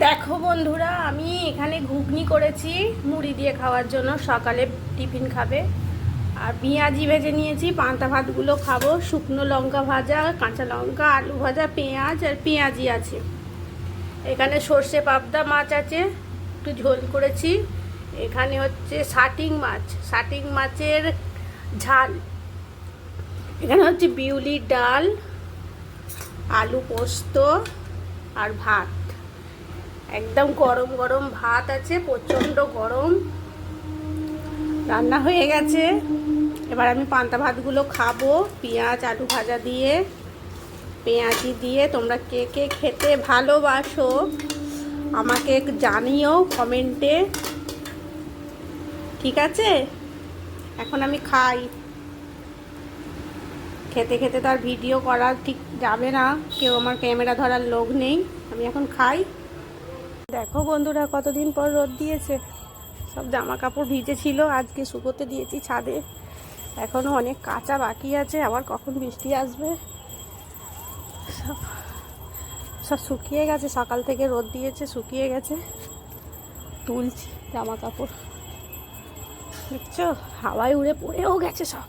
দেখো বন্ধুরা, আমি এখানে ঘুগনি করেছি মুড়ি দিয়ে খাওয়ার জন্য, সকালে টিফিন খাবে। আর পেঁয়াজি ভেজে নিয়েছি, পান্তা ভাতগুলো খাবো। শুকনো লঙ্কা ভাজা, কাঁচা লঙ্কা, আলু ভাজা, পেঁয়াজ আর পেঁয়াজি আছে। এখানে সর্ষে পাবদা মাছ আছে, একটু ঝোল করেছি। এখানে হচ্ছে শাটিং মাছ, শাটিং মাছের ঝাল। এখানে হচ্ছে বিউলির ডাল, আলু পোস্ত আর ভাত। একদম গরম গরম ভাত আছে, প্রচণ্ড গরম। রান্না হয়ে গেছে, এবার আমি পান্তা ভাতগুলো খাবো পেঁয়াজ আলু ভাজা দিয়ে, পেঁয়াজি দিয়ে। তোমরা কে কে খেতে ভালোবাসো আমাকে জানিও কমেন্টে, ঠিক আছে? এখন আমি খাই। খেতে খেতে তো আর ভিডিও করা ঠিক যাবে না, কেউ আমার ক্যামেরা ধরার লোক নেই। আমি এখন খাই। দেখো বন্ধুরা, কতদিন পর রোদ দিয়েছে। সব জামা কাপড় ভিজে ছিল, আজকে শুকোতে দিয়েছি ছাদে। এখনও অনেক কাঁচা বাকি আছে, আবার কখন বৃষ্টি আসবে। সব সব শুকিয়ে গেছে, সকাল থেকে রোদ দিয়েছে, শুকিয়ে গেছে। তুলছি জামা কাপড়, দেখছো হাওয়ায় উড়ে পড়েও গেছে সব।